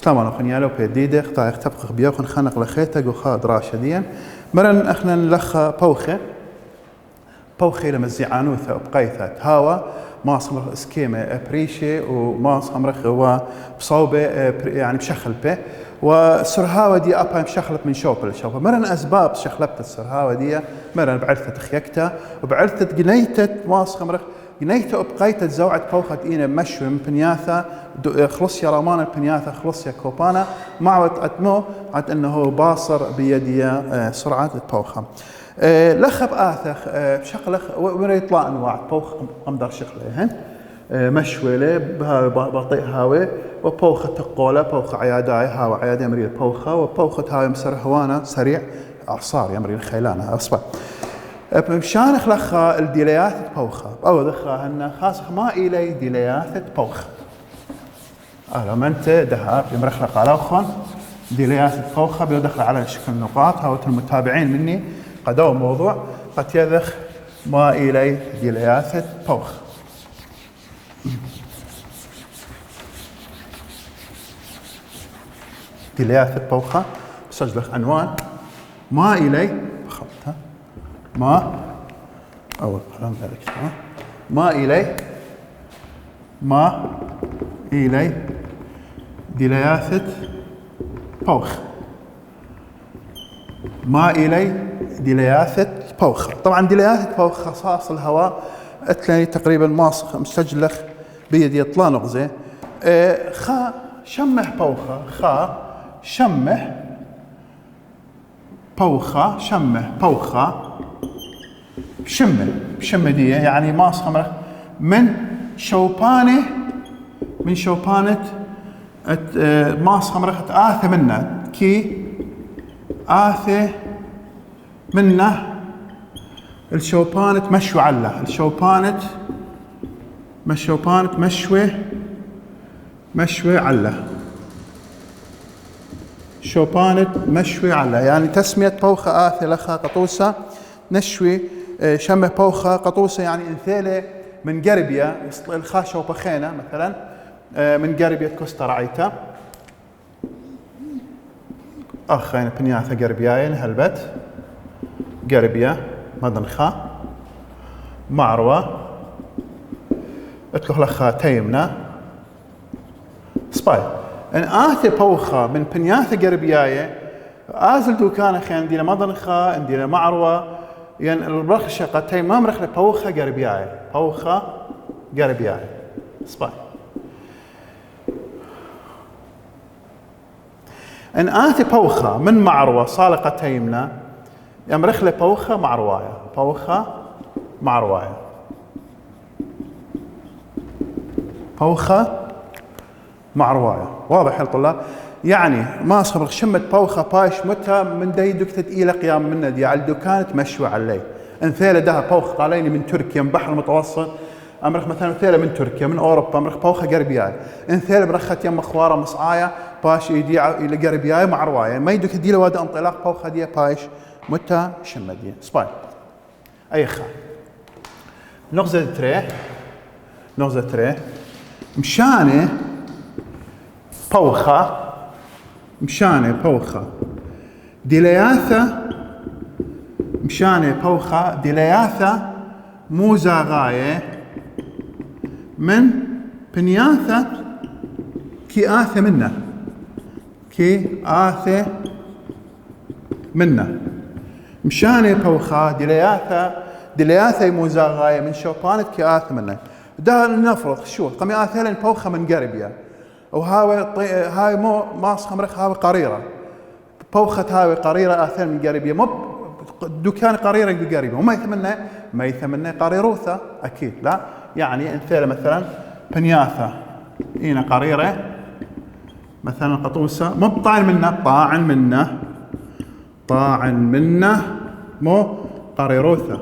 اشتملوا خنيالو بيديدة خطا يختبخ بيوخن خنق لخيتك وخا دراشة ديا مرن اخنا نلخا بوخي لما الزعانوثة بقيثة هاوا ما صمرخ اسكيمة بريشي وما صمرخ هو بصوبة يعني بشخل به والسرهاوة دي أبا مشخلت من شوبل مرن أسباب شخلبت السرهاوة دي مرن بعلثة خيكتا وبعلثة جنيتة ما صمرخ جنيتة بقيتة زوعة بوخة إينا مشوي من بنياثة خلص يا رامان البنياثة خلص يا كوبانا معوت أتمو عد أنه باصر بيدي سرعة البوخة لخب آثخ بشقلخ ويطلع أنواع بوخ أمدر شقله مشوي له بطيء هاوي وبوخة تقولة بوخة عياداي هاوي عيادة يمري البوخة وبوخة هاوي مسر هوانا سريع أعصار يمري الخيلانة أصبح مشان خلخا الديليات بوخة أو دخا هن خاص ما إلي ديليات بوخة لما أنت دهاب يمرخلق على أخون ديليات بوخة بيدخل على شكل نقاط هاو المتابعين مني قدوا موضوع قد يذخ ما إلي ديليات بوخ ديليات بوخة بسجلخ عنوان ما إلي خطها ما أول كلام ذلك ما إلي ديليات بوخ ما إلي ديلياثة بوخة طبعا ديلياثة بوخة خصاص الهواء أتلاني تقريبا ماسخ مستجلخ بيدي يطلع نغزة خا شمه بوخة خا شمه بوخة شمه بوخة شمه دي يعني ماسخ من شوبانة ماسخ مرخت آثة منه كي آثة منه الشوبانة مشوي عله الشوبانة مشوي عله شوبانة مشوي عله يعني تسمية بوخة آثة لخا قطوسة نشوي شمه بوخة قطوسة يعني انثيلة من قربية الخا شوبخينة مثلا من قربية كوستا رعيتا أخين بنياثة قربياين هلبت قربية مدنخا معروة اتلوخ لخا تيمنا سباي ان آتي بوخة من بنياثة قربياية آزل دوكان خين دينا مدنخا دينا معروة يعني الرخشة قد تيم ما مرخلة بوخة قربياية سباي ان آتي بوخة من معروة صالقة تيمنا يمرخلة بوخة معرواية واضح يا طلاب يعني ما صبر شمت بوخة بايش متى من ديدك تتقيل قيام منا دي على الدكان تمشوا علي انثيلة ده بوخة عليني من تركيا من بحر المتوسط امرخ مثلا انثيلة من تركيا من اوروبا امرخ بوخة قربياي انثيلة برخت يم خوارة مصعاية باش يدي الى قربياي معرواية ما يدك تدي واد انطلاق بوخة دي بايش متى شمت دي سباي اي خا نغزة تريه مشانه بوخة ديلياثة موزا غاية من بنياثة كي آثة منه مشانه بوخة ديلياثة موزا غاية من شوبانة كي آثة منه ده نفرض شو قمي آثة بوخة من قربية هاي مو ماسخ مرخ هاوي قريرة بوخة هاوي قريرة آثار من قريبية مو دكان قريرة بقريبة وما يثمنه قريروثة أكيد لا يعني انثيلة مثلا بنياثة إينا قريرة مثلا قطوسة مو طاعن منه مو قريروثة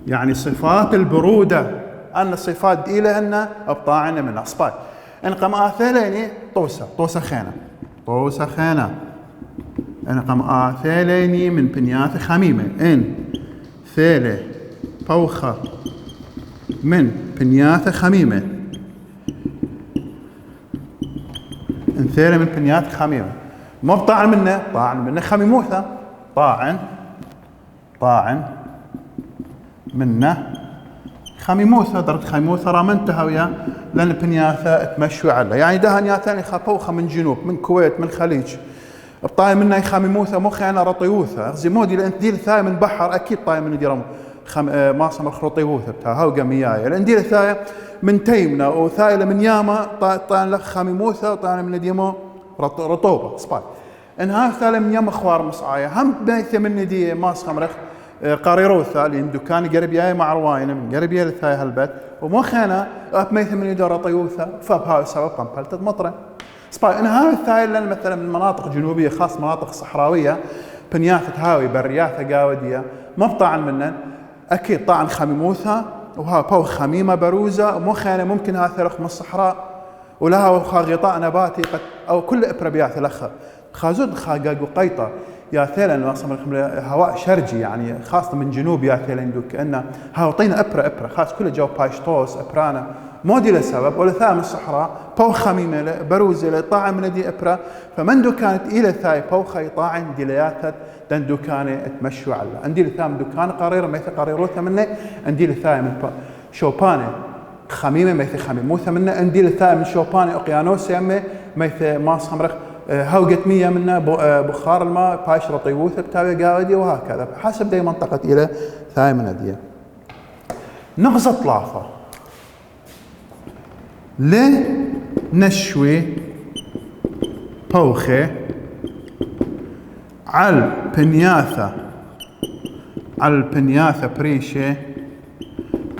يعني صفات البرودة أن الصفات دي لهن أبطاعن منه أصبات إن قم آثليني طوسة خينة إن قم آثليني من بنياث خميمة إن ثيلة بوخة من بنياث خميمة انثيله من بنيات خميمه، مو بطاعن منه، طاعن منه خميموثه، طاعن منه خميموثه، درت خميموثه رامنتها وياه لان بنياثه تمشوا على، يعني دهنيا ثاني خابوخه من جنوب من كويت من الخليج بطاي منه خميموثه مو خيانه رطيوثه، زي مودي الانديل ثاي من بحر اكيد طاي من ديرم ما صمخ رطيوثه بتاع هاو قميايه، الانديل ثاي من تيمنا وثايله من ياما طاي لك خميموثه طاي من ديمو رطوبه سباي، ان هاي ثايله من ياما خوار مصعايه هم بيث من دي ماس خمرخ قريروثا اللي دكان قريب ياي مع رواينه من قريب يا ثاي هالبيت ومو خيانه ميث من يدور رطيوثه فبهاي السبب قنبلت مطره سباي، ان هاي الثاي لان مثلا من مناطق جنوبيه خاص مناطق صحراويه بنياثة هاوي برياثة قاودية ما بطعن منن اكيد طعن خميموثها وها بو خميمه بروزه ومو خيانه ممكن ها ثلخ من الصحراء ولها غطاء نباتي قد او كل ابره لخ خازود خاقاق وقيطه يا ثيلن واصلا هواء شرجي يعني خاصه من جنوب يا ثيلن دوك كانه هاوطينا ابره خاص كل جو بايشتوس ابرانا مودي لسبب ولا ثام الصحراء بو خميمه بروزه طاعن من دي ابره فمن دو كانت الى ثاي بو خي طاعن ديلياتت دن دوكانه تمشوا على عندي لثام دوكان قرير ميث قريروثه منه عندي لثاي من شوبانه خميمه ميث خميموثه منه عندي لثاي من شوبانه اقيانوس يمه ميث ماس خمرخ هوقت مية منه بخار الماء بايش رطيوثه بتاوي قاودي وهكذا حسب دي منطقه الى ثاي من اديه نغزه طلافه لنشوي بوخه على البنياثة بريشة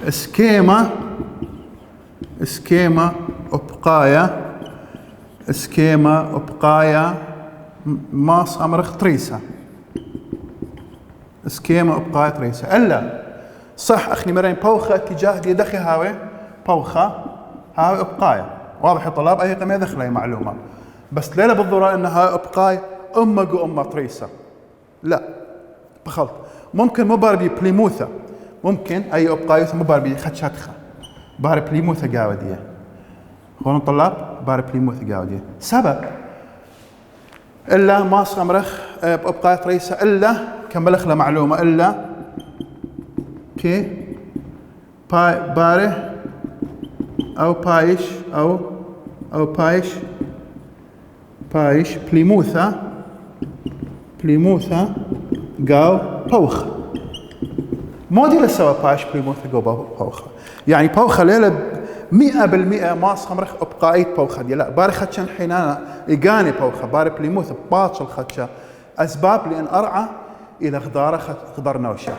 اسكيما ابقايا ما صمرخ تريسة اسكيما ابقايا تريسة الا صح اخني مرين بوخة اتجاه دي دخي هاوي بوخة هاوي ابقايا واضح يا طلاب اي قيمة دخل اي معلومة بس ليلة بالضرورة انها ابقايا أمة تريسة لا بخلط ممكن مو باربي بليموثة ممكن أي أبقايوث مو باربي خدشاتخة بار بليموثة قاودية هون طلاب بار بليموثة قاودية سبب إلا ما صمرخ بأبقاية تريسة إلا كملخ له معلومة إلا كي باره أو بايش أو بايش بليموثة قاو بوخة مودي لسوا بايش بليموثة قاو بوخة يعني بوخة ليلة 100% ما صمرخ ابقائية بوخة دي لا باري خدشان حينانا إيقاني بوخة باري بليموثة باطش الخدشة أسباب لأن أرعى إلى خضر نوشة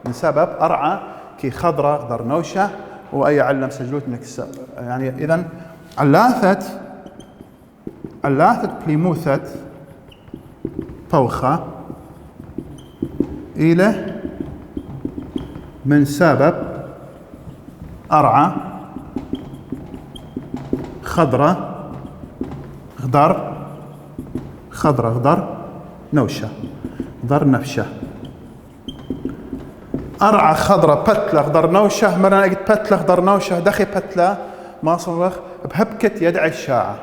من سبب أرعى كي خضرة خضر نوشة وأي علم سجلوت منك يعني إذن علاثة بليموثة بوخة إلى من سبب أرعى خضرة نوشة خضر نفشة أرعى خضرة بتلة خضر نوشة مرة لقيت بتلة خضر نوشة دخي بتلة ما صرخ بهبكت يدعي الشاعة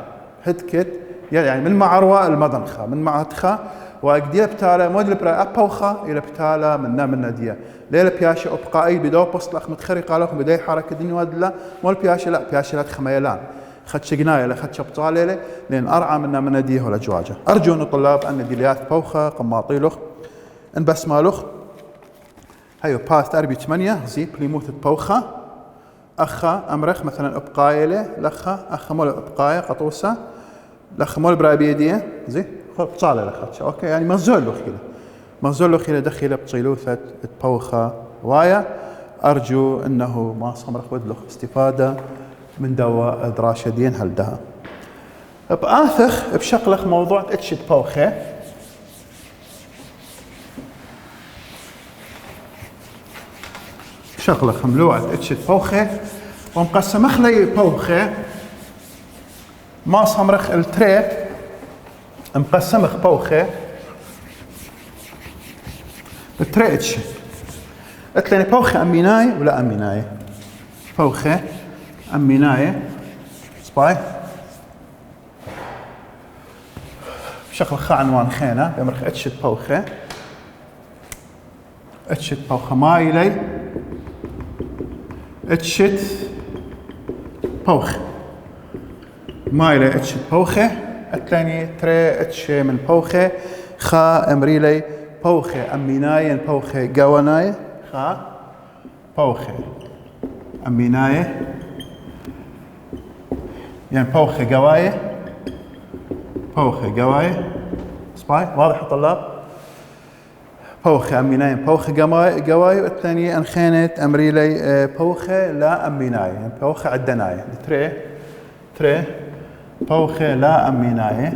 هدكت يعني من معروة المدنخة من معتخة وأقديه بتاله موديل برا أبوخة إلى بتاله من نديه ليلة بياشة أبقائي بدو بصلخ متخري قالوكم بداية حركة الدنيا وادلا مول بياشة لا بياشة لا خميلان خدش قناية لا خدش بطالة لين أرعى من نديه ولا جواجه أرجو أن الطلاب أن ديليات بوخة قماطيلخ إن بس مالخ هيو باست أربي 8 زي بليموثة بوخة أخا أمرخ مثلا أبقاية لخا أخا مول أبقاية قطوسة لخ مول برابيدية زي بطالة لخاتش أوكي يعني مزول له خيلة دخيلة بطيلوثة بوخة وايا أرجو أنه ما صمرخ ودلخ استفادة من دواء دراشدين هلدها بآثخ بشقلخ موضوع اتشت بوخة شقلخ ملوعة اتشت بوخة ومقسمخ لي بوخة ما صمرخ التري مقسمخ بوخة التري اتشت قلت بوخة أميناي ولا أميناي بوخة أميناي سباي بشكل خا عنوان خينة بمرخ اتشت بوخة اتشت بوخة مايلي اتشت بوخة مايلي اتشت بوخة الثاني تري اتش من بوخة خا امريلي بوخة اميناي بوخة جواناي خا بوخة اميناي يعني بوخة جواية بوخة جواية سباي واضح يا طلاب بوخة اميناي بوخة جواية والثانية انخينة امريلي بوخة لا اميناي يعني بوخة عدناي تري بوخة لا اميناي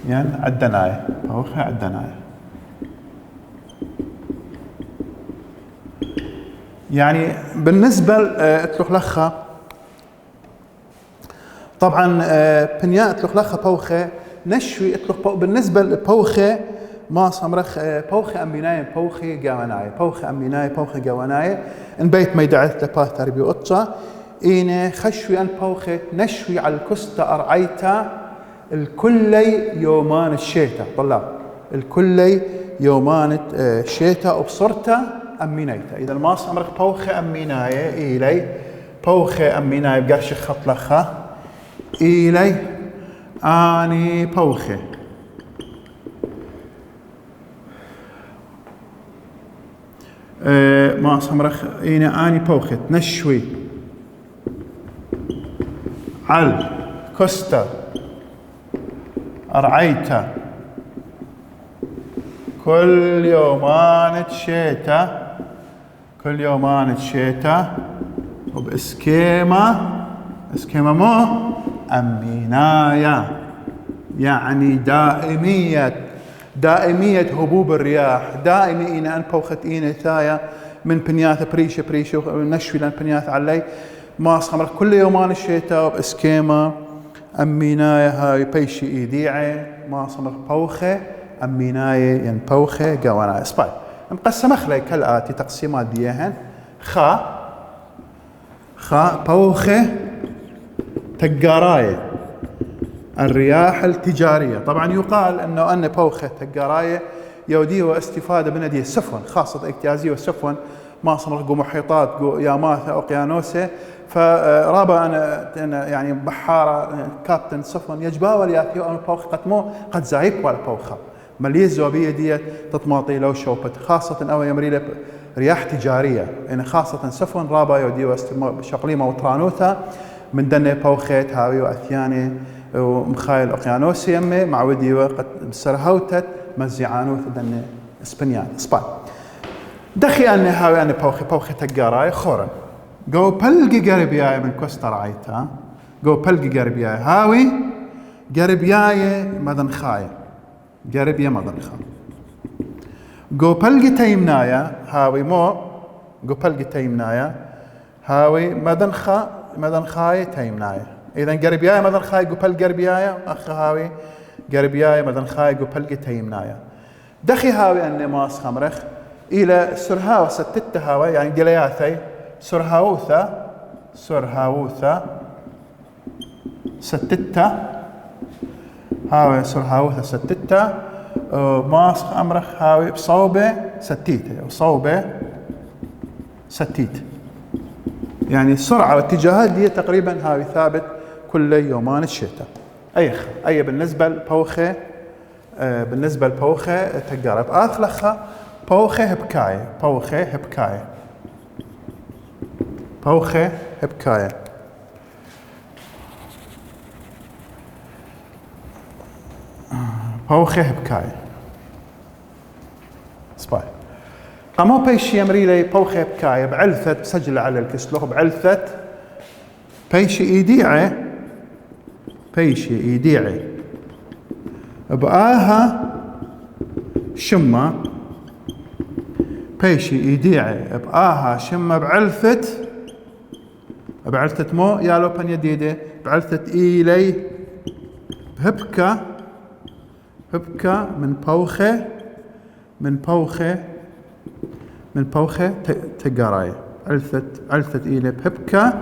يعني عدناي بوخة عدناي يعني بالنسبة لتلخلخة طبعا بنياء تلخلخة بوخة نشوي بالنسبة لبوخة ما صمرخ بوخة أميناي بوخة جواناي بوخة أميناي بوخة جواناي إن بيت ما يدعث لباث تربي قطة إين خشوي أن بوخة نشوي على الكستة أرعيتا الكلي يومان الشيتا طلاب الكلي يومان الشيتا وبصرتا أمينيتا إذا ما صمرخ بوخة أميناي إيلي بوخة أميناي بقرش خط لخا إيلي آني بوخة ما صمرخ إينا آني بوخة نشوي على كوستا أرعيتا كل يومان تشيتا وبإسكيما مو أمينايا يعني دائمية هبوب الرياح دائمي إنا أن بوخت إينا ثايا من بنياث بريشة نشوي لان بنياث علي ما صمرك كل يومان الشتاء وبإسكيما أمينايا هاي بيشي إيديعي ما صمرك بوخة أمينايا ين بوخة قوانا إسباي مقسم أخلي كالآتي تقسيمات ديهن خا بوخة تقاراية الرياح التجارية طبعا يقال أن بوخة تقاراية يوديه واستفادة من هذه السفن خاصة اجتيازية والسفن ما صمرق محيطات ياماثة أوقيانوسة فرابا أنا يعني بحارة كابتن سفن يجباول ياثيو أن بوخة قد زايق والبوخة مليه الزوبية دي تطماطي لو شوبت خاصة أو يمري رياح تجارية يعني خاصة سفن رابا يوديه شقليمة وطرانوثة من دنة بوخيت هاوي وأثياني ومخايل أوقيانوسي يمي مع ودي وقت سرهوتت مزيعانوث دنة اسبانيان اسبان دخي أني هاوي أني بوخي تقاراي خورن جو بلقي قربياي من كوستا رعيتا جو بلقي قربياي هاوي قربياي مدنخاي قربيا مدنخا جو بلقي تيمنايا هاوي مو جو بلقي تيمنايا هاوي مدنخاي تيمنايا إذا قربياي مدنخاي جو بل قربياي أخ هاوي قربياي مدنخاي جو بلقي تيمنايا دخي هاوي أني ماس خمرخ إلى سرهاو ستة هاوي يعني دلياثي سرهاوثا ستة هاوي سرهاوثا ستة ماس خمرخ هاوي بصوبة ستيتة وصوبة ستيت يعني السرعة والاتجاهات دي تقريبا هاوي ثابت كل يومان الشتاء أي بالنسبة لبوخة تقارب آخلخة بوخة هبكاية بوخة هبكاية سباي قامو بيشي يمري لي بوخة هبكاية بعلثة سجل على الكسلوخ بعلثة بيشي إيديعي بآها شمة بيشي إيديعي بآها شمة بعلثة مو يالو بان يديدي بعلثة إيلي بهبكة من بوخة تقاراية علثة إيلي بهبكة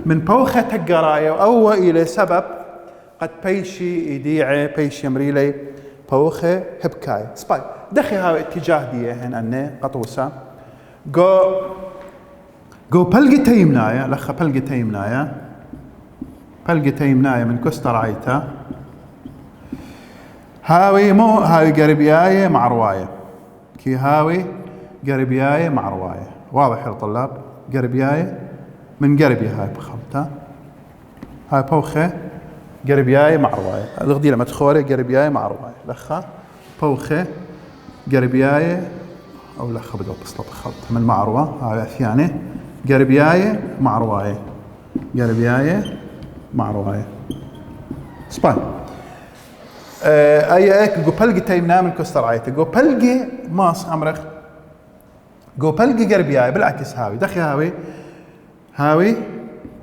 من بوخة تقاراية وأو إلى سبب قد بيشي يديعي بيشي مريلي بوخه هبكاي سباي دخي هاي اتجاه دي هن أني قطوسة جو بلقي تيمنايا لخا بلقي تيمنايا من كستر عيتا هاوي مو هاوي قربياية مع رواية كي هاوي قربياية مع رواية واضح يا طلاب قربياية من قربي هاي بخلطة هاي بوخة قربياية مع رواية الغديلة مدخورة قربياية مع رواية لخا بوخة قربياية أو لخا بدو بسلط خلطة من معروة هاي ثانية قربياية مع رواية قربياية مع رواية سباي أي إيك جو بلقي تيمنا من كستر عيته جو بلقي ماس أمرخ جو بلقي قربياية بالعكس هاوي دخي هاوي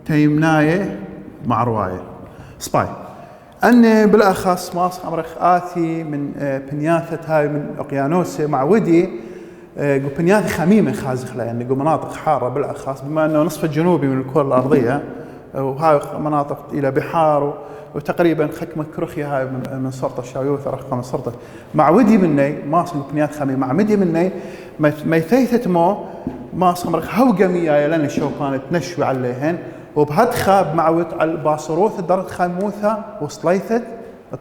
تيمناية مع رواية سباي أني بالأخص ماس أمرخ آتي من بنياثة هاي من أقيانوسي مع ودي جو بنياثة خميمة خازخ يعني جو مناطق حارة بالأخص بما أنه نصف الجنوبي من الكرة الأرضية وهاي مناطق إلى بحار وتقريبا خكمة كرخية هاي من سرطة الشايوث رخة من سرطة مع ودي مني ماس جو بنياث خميمة مع مدي مني ميثيثة مو ماس أمرخ هوجمية لأن الشو كانت نشوي عليهن وبهدخة بمعوت على الباصروث درت خاموثة وصليثت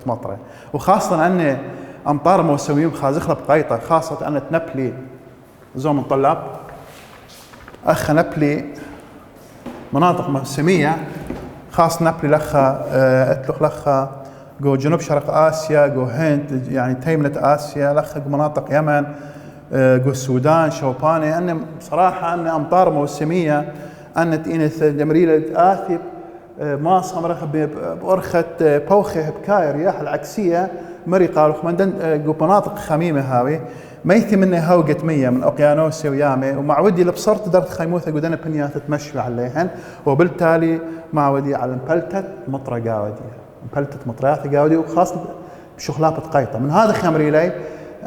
تمطرة وخاصة أن أمطار موسمية بخازخلة بقيطة خاصة أن تنبلي زوم الطلاب أخ نبلي مناطق موسمية خاص نبلي لخا أتلخ لخا جو جنوب شرق آسيا جو هند يعني تيمنة آسيا لخا جو مناطق يمن جو السودان شوباني أن بصراحة أن أمطار موسمية أن تينث جمريلة آثب ما صمرخ بأرخة بوخه بكاي رياح العكسية مري قالوا خمندن جو مناطق خميمة هاوي ميثي مني هوقت مية من أقيانوسي ويامي ومع ودي لبصرت درت خيموثة قدنا بنيات تمشي عليهن وبالتالي مع ودي على مبلتت مطرة قاودي مبلتت مطريات قاودي وخاصة بشغلات قيطة من هذا خمري لي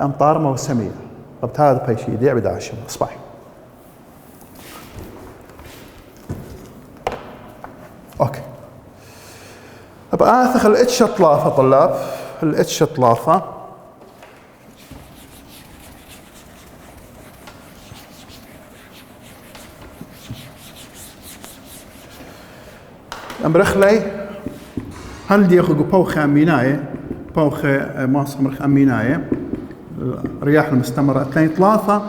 أمطار موسمية قبت هذا بيشي يديع بداشم صباح اوكي ابقى اثخ الاتش طلافه طلاب الاتش طلافه امرخلي هل دي ياخذ بوخه امينايه بوخه ماس امرخ امينايه الرياح المستمره اثنين ثلاثه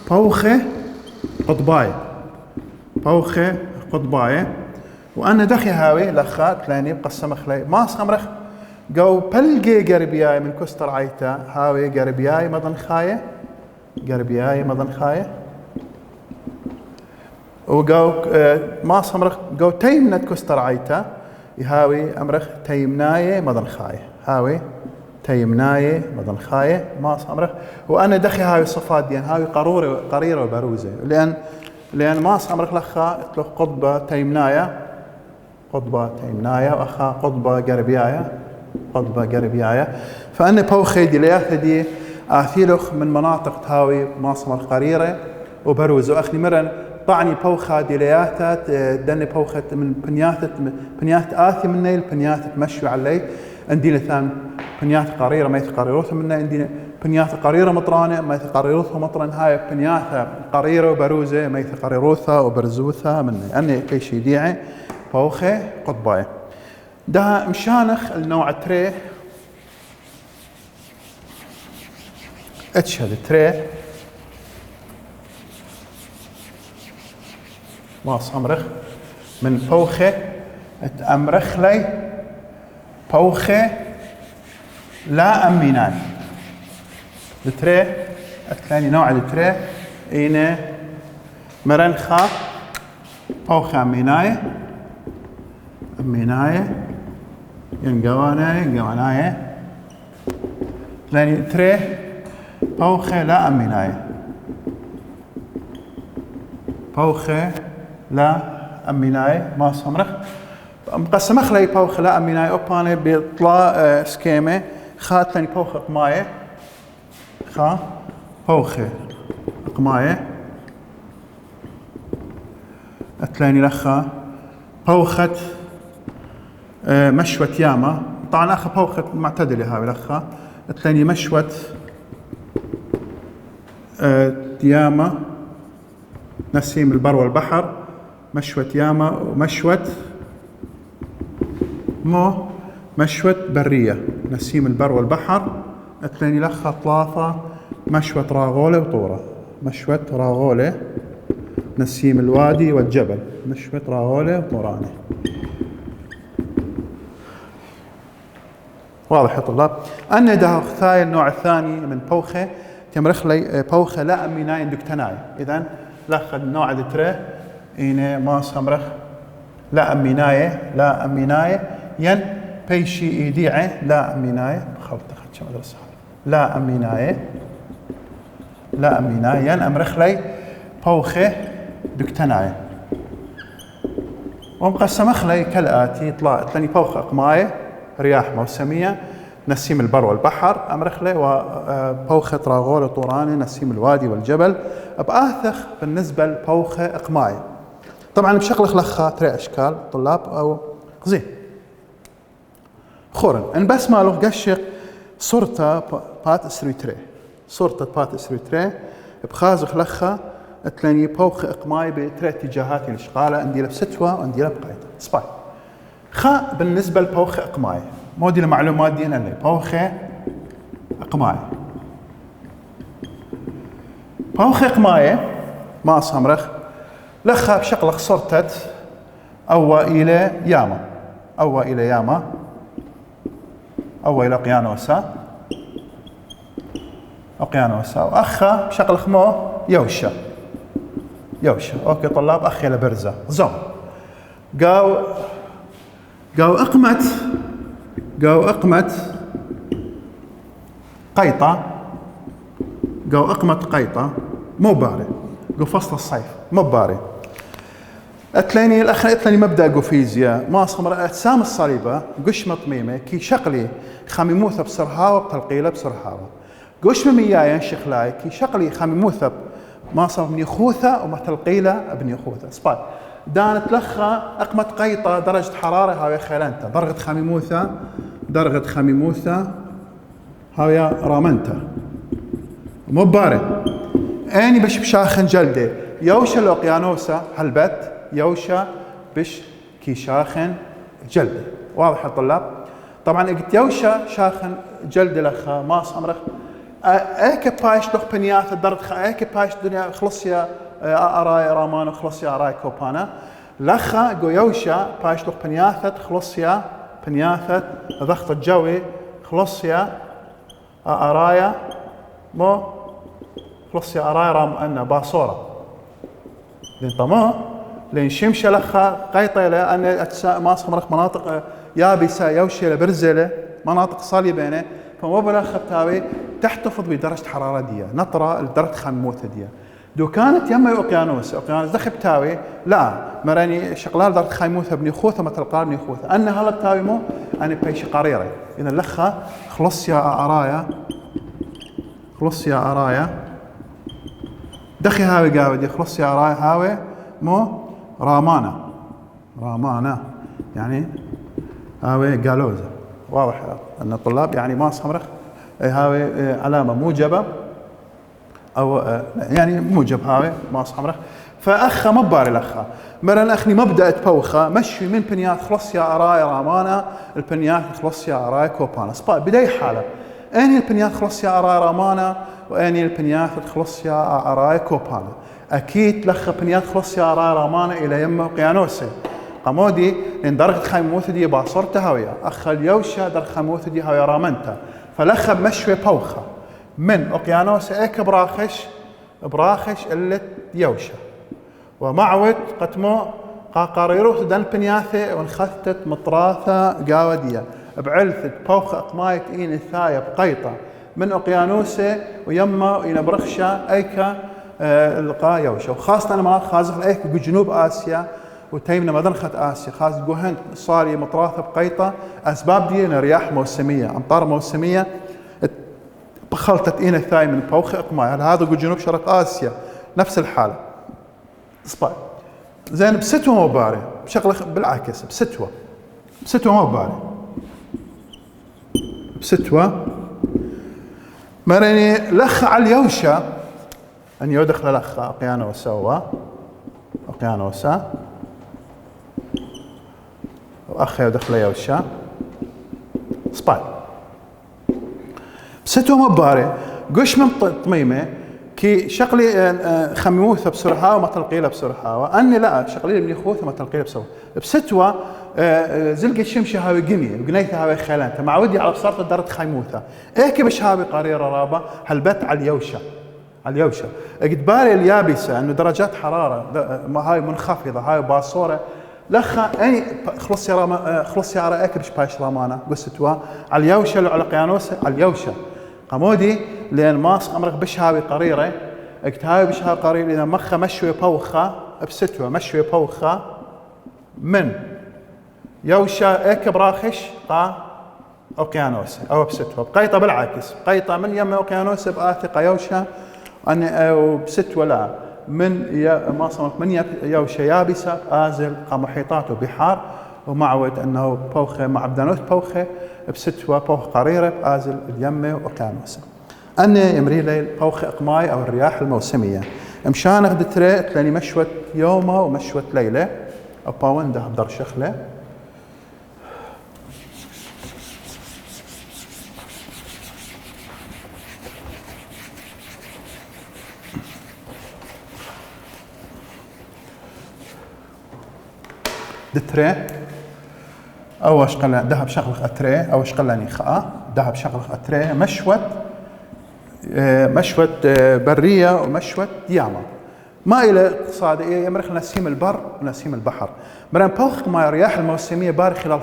بوخه قطبايه بوخه قطبايه وأنا دخي هاوي لخات لاني بقسم خلي ما صمرخ جو بلقي قربياي من كستر عيتا هاوي قربياي مضن خاية قربياي مضن خاية وجو ما صمرخ جو تيمنة كستر عيتا يهاوي أمرخ تيمناية مضن خاية هاوي تيمناية مضن خاية ما صمرخ وأنا دخي هاوي صفات ديان هاوي قريرة وبروزة لأن ما صمرخ لخا تلو قطبة تيمناية قطبة تيمناية وأخا قطبة قربياية فأنا بوخي ديلياثة دي آثيلخ من مناطق تهاوي ماصمر قريرة وبروز وأخني مرن طعني بوخة ديلياثة دني بوخة من بنيات آثي مني البنيات تمشي علي عندي لثان بنيات قريرة ما يتقرروثها مني عندي بنيات قريرة مطرانة ما يتقرروثها مطرن هاي بنيات قريرة وبروزة ما يتقرروثها وبرزوثها مني أني كي شي ديعي بوخة قطباية ده مشانخ النوع تري اتشهد تري واص أمرخ من بوخة أمرخ لي بوخة لا أمينان التري الثاني نوع التري إينا مرنخة بوخة أميناية ينقواناية لأن تري بوخة لا أميناية بوخة لا أميناية ما صمرخ مقسمخ لي بوخة لا أميناية أوباني بيطلع سكيمة خات لاني بوخة قماية بوخة قماية أتلاني لخا بوخة مشوة ياما طبعا اخ بوخة معتدلة هاي الاخ تلاني مشوت ياما نسيم البر والبحر مشوت ياما ومشوت مشوت برية نسيم البر والبحر تلاني الاخ طلافة مشوت راغولة وطورة مشوت راغولة نسيم الوادي والجبل مشوت راغولة وطورانة. واضح يا طلاب؟ أنا ده ثاي النوع الثاني من بوخة تمرخ لي بوخة لا أميناي دكتناي. إذن لأخذ نوع الترى إنه ما سمرخ لا أميناي ين بيشي إيديعه لا أميناي بخلط أخذ شو مدرسة لا أميناي ين أمرخ لي بوخة دكتناي. ومقسم أخلي كالآتي طلعت لني بوخة أقماية رياح موسمية نسيم البر والبحر أمرخلة وبوخة راغول وطوراني نسيم الوادي والجبل بآثخ بالنسبة لبوخة إقماية. طبعا بشكل خلخة ترى أشكال طلاب أو زين خورن إن بس ما له قشق صورته بات إسريتري صورته بات إسريتري بخاز خلخة تلاني بوخة إقماية بترى اتجاهات الإشغالة عندي بستوى وعندي بقايدة سباي. خا بالنسبة لبوخة إقماية مودي المعلومات دي أنا بوخة إقماية ما صمرخ لخا بشغلة صرتت أو إلى ياما أو إلى قيانوسا وأخا بشغلة خمو يوشا أوكي طلاب أخي لبرزة زوم قاو أقمت قيطة مو باري قو فصل الصيف مو باري أتلاني الأخ أتلاني مبدأ قو فيزياء ما صمر أجسام الصليبة قش مطميمة كي شقلي خميموثة بسرهاوة بتلقيلة بسرهاوة قش مميايا شخلاي كي شقلي خميموثة ما صمر بني خوثة وما تلقيلة بني خوثة سباي دانت لخا أقمت قيطة درجة حرارة هاوية خيلانتا درجة خميموثة هاوية رامنتا مو بارد أني بش بشاخن جلدة يوشا الأقيانوسا هلبت يوشا بش كي شاخن جلدة. واضح يا طلاب؟ طبعا قلت يوشا شاخن جلدة لخا ما صمرخ ايك بايش لخ بنيات الدرد ايك بايش دنيا خلص يا اراي رامان وخلص يا اراي كوبانا لخا جو يوشا بايش لخ بنيات خلص يا بنيات ضغط الجوي خلص يا ارايا مو خلص يا اراي رام ان باصوره لين طما لين شمشه لخا قيطه لان ما صمرخ مناطق يابسه يوشي لبرزله مناطق صليبينه فمو بلا خبتاوي تحتفظ بدرجة حرارة دي نطرة لدرجة خموثة دي دو كانت يما أوقيانوس دخبتاوي لا مراني شغلال درجة خموثة بني خوثة ما تلقى بني خوثة أن هلا بتاوي مو أنا بيش قريرة إذا لخا خلص يا أرايا دخي هاوي قاودي خلص يا أرايا هاوي مو رامانا يعني هاوي قالوزة. واضح أن الطلاب يعني ما صمرخ هاوي علامة موجبة أو يعني موجب هاوي ما صمرخ فأخا مباري الأخا مرة الأخني مبدأ بوخة مشي من بنيات خلص يا أراي رامانا البنيات خلص يا أراي كوبانا سبا بداية حالة أني البنيات خلص يا أراي رامانا وأني البنيات خلص يا أراي كوبانا أكيد لخا بنيات خلص يا أراي رامانا إلى يم قيانوسي قمودي لأن درجة خموثة دي باصرتها هويا أخا اليوشا درجة خموثة دي هويا رامنتا فلخا بمشوي بوخة من أقيانوس إيك براخش اللي يوشا ومعود قتمو قاريروث دان بنياثة وانخثت مطراثة قاودية بعلثت بوخة أقمايت إين الثاية بقيطة من أقيانوسة ويما وإن برخشة إيكا القا يوشا وخاصة أنا مناطق خازق إيك بجنوب آسيا وتيمنا مدنخة آسيا خاص جوهن صاري مطراثة بقيطة أسباب دي رياح موسمية أمطار موسمية بخلطت إين الثاي من بوخة إقماي هذا جنوب شرق آسيا نفس الحالة سباي زين بستوى مو باري بشغله بالعكس بستوى مو باري بستوى مرني لخ على اليوشة أن يدخل لخ أقيانوسا أقيانوسا وأخ يدخل يوشة سباي بستوى مباري قش من طميمة كي شقلي خميوثة بسرعة وما تلقيله بسرعة وأني لا شقلي من خوثة ما تلقيله بسرعة بستوى زلقي الشمشة هاوي قنية وقنيتها هاوي خيلانته مع ودي على بصارة درت خيموثة إيه بش هاوي قريرة رابة هالبت على اليوشة قد بالي اليابسة انه درجات حرارة هاي منخفضة هاي باصورة لخا اي خلص يا رايك بش باش رامانا قستوا على اليوشة على قيانوسة على اليوشة قمودي لان ماس امرك بش هاوي قريرة قد هاوي بش هاوي قريرة اذا مخه مشوي بوخة بستوى مشوي بوخة من يوشة ايك براخش قا اوقيانوسة او بستوى بقيطة بالعكس بقيطة من يم اوقيانوسة بآثقة يوشة أو بست ولا من ما صمت من يوشة يابسة آزل محيطات وبحار ومعود أنه بوخة مع بدانوت بوخة بستوى بوخة قريرة بآزل اليمة وأوقيانوسة أني يمري لي بوخة إقماي أو الرياح الموسمية مشان أخذ تري تلاني مشوت يومه ومشوت ليلة أو باون ده بدر شخلة دتري أو أشقل ذهب شغلق أتري أو أشقلني خاء ذهب شغلق أتري مشوت برية ومشوت ديامة ما إلى اقتصاد يمرخ نسيم البر ونسيم البحر مرن بوخ ما الرياح الموسمية بار خلال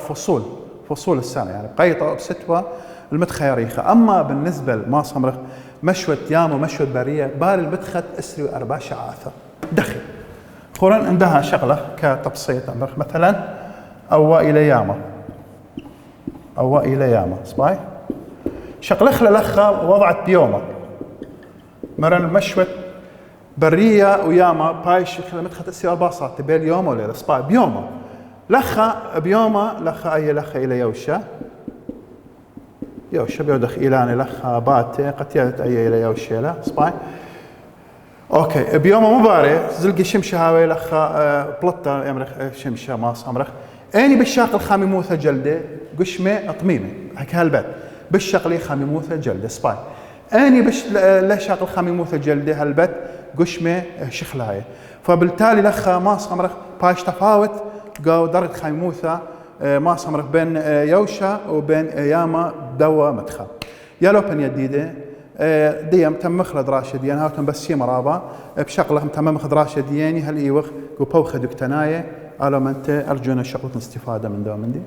فصول السنة يعني بقيطة بستوى المتخيريخة أما بالنسبة لما صمرخ مشوت ديامة ومشوت برية بار المدخت أسري وأربع شعاثة دخل خورن عندها شغلة كتبسيط مثلا أو إلى ياما صباي شغلة لخا وضعت بيومة مرن مشوت برية وياما بايش مدخت أسري أربع ساعات بين يوم ولا صباي بيومة لخا أي لخا إلى يوشة بيودخ إلاني لخا باتي قتيلت أي إلى يوشة لا صباي اوكي بيوم مباري زلقي شمشة هاوي لخا بلطة يمرخ شمشة ماس امرخ اني بالشاق الخامي موثة جلدة قشمة طميمة هيك هالبت بالشقلي خامي موثة جلدة سباي اني لا شاق الخامي موثة جلدة هالبت قشمة شخلاية فبالتالي لخا ماس امرخ باش تفاوت قاو درجة خامي موثة ماس امرخ بين يوشة وبين ياما دوا مدخل يا لوبن يديده ديم تم مخرج راشدين هاوتم بس مرابا بشغله تم مخرج راشديني هل ايوخ وبوخ دكتنايه على منت ارجونا شغله استفاده من دو من دي